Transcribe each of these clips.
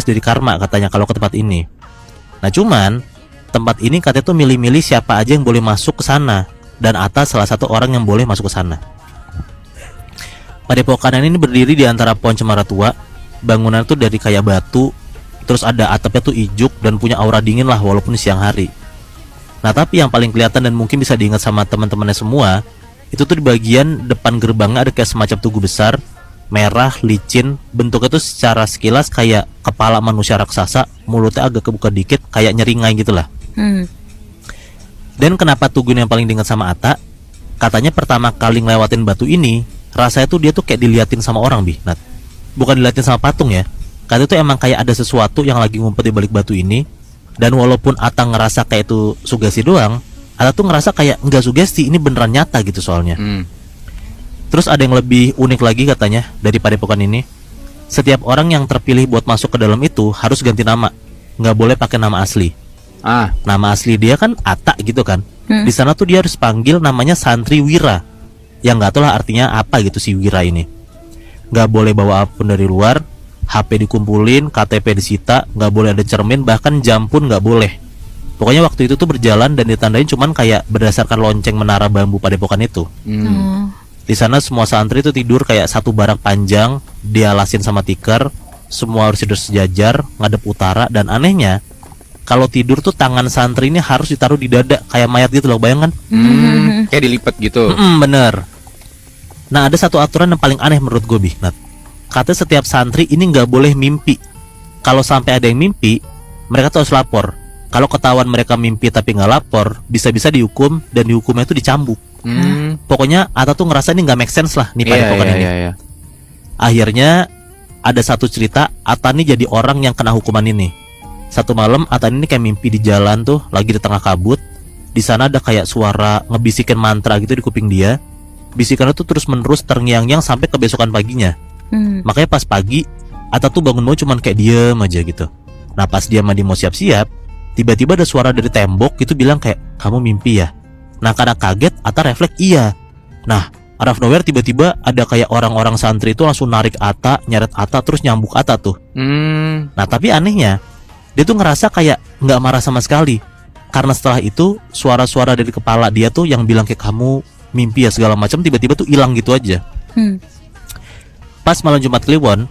dari karma katanya kalau ke tempat ini. Nah cuman tempat ini katanya tuh milih-milih siapa aja yang boleh masuk ke sana, dan Atta salah satu orang yang boleh masuk ke sana. Padepokan ini berdiri di antara pohon cemara tua. Bangunan tuh dari kayak batu, terus ada atapnya tuh ijuk dan punya aura dingin lah walaupun siang hari. Nah tapi yang paling kelihatan dan mungkin bisa diingat sama teman-temannya semua, itu tuh di bagian depan gerbangnya ada kayak semacam tugu besar, merah, licin. Bentuknya tuh secara sekilas kayak kepala manusia raksasa, mulutnya agak kebuka dikit, kayak nyeringai gitulah. Dan kenapa tugu ini yang paling diingat sama Atta? Katanya pertama kali ngelewatin batu ini, rasanya tuh dia tuh kayak diliatin sama orang, Nat. Bukan diliatin sama patung ya. Katanya tuh emang kayak ada sesuatu yang lagi ngumpet di balik batu ini. Dan walaupun Atta ngerasa kayak itu sugesti doang, Atta tuh ngerasa kayak enggak sugesti, ini beneran nyata gitu soalnya. Terus ada yang lebih unik lagi katanya dari padepokan ini. Setiap orang yang terpilih buat masuk ke dalam itu harus ganti nama, nggak boleh pakai nama asli. Nama asli dia kan Atta gitu kan. Di sana tuh dia harus panggil namanya Santri Wira, yang nggak tahu lah artinya apa gitu si Wira ini. Nggak boleh bawa apapun dari luar, HP dikumpulin, KTP disita, nggak boleh ada cermin, bahkan jam pun nggak boleh. Pokoknya waktu itu tuh berjalan dan ditandain cuman kayak berdasarkan lonceng menara bambu padepokan itu. Di sana semua santri itu tidur kayak satu barak panjang, dialasin sama tikar. Semua harus tidur sejajar, ngadep utara. Dan anehnya, kalau tidur tuh tangan santri ini harus ditaruh di dada kayak mayat gitu loh, bayangkan? Kayak dilipat gitu. Bener. Nah ada satu aturan yang paling aneh menurut gue, Nat. Katanya setiap santri ini nggak boleh mimpi. Kalau sampai ada yang mimpi, mereka tuh harus lapor. Kalau ketahuan mereka mimpi tapi nggak lapor, bisa-bisa dihukum, dan dihukumnya itu dicambuk. Pokoknya Atta tuh ngerasa ini nggak make sense lah nih padepokan ini. Akhirnya ada satu cerita, Atta nih jadi orang yang kena hukuman ini. Satu malam Atta ini kayak mimpi di jalan tuh, lagi di tengah kabut. Di sana ada kayak suara ngebisikin mantra gitu di kuping dia. Bisikannya tuh terus menerus terngiang-ngiang sampai kebesokan paginya. Makanya pas pagi Atta tuh bangun cuman kayak diem aja gitu. Nah pas dia mandi mau siap-siap, tiba-tiba ada suara dari tembok itu bilang kayak, kamu mimpi ya? Nah karena kaget Atta refleks iya. Nah out of nowhere tiba-tiba ada kayak orang-orang santri itu langsung narik Atta, nyeret Atta, terus nyambuk Atta tuh. Nah tapi anehnya, dia tuh ngerasa kayak nggak marah sama sekali. Karena setelah itu suara-suara dari kepala dia tuh yang bilang kayak kamu mimpi ya segala macam tiba-tiba tuh hilang gitu aja. Pas malam Jumat Kliwon,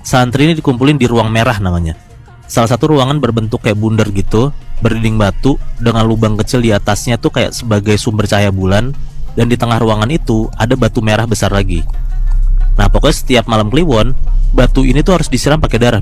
santri ini dikumpulin di ruang merah namanya. Salah satu ruangan berbentuk kayak bundar gitu, berdinding batu dengan lubang kecil di atasnya tuh kayak sebagai sumber cahaya bulan. Dan di tengah ruangan itu ada batu merah besar lagi. Nah pokoknya setiap malam Kliwon, batu ini tuh harus disiram pakai darah,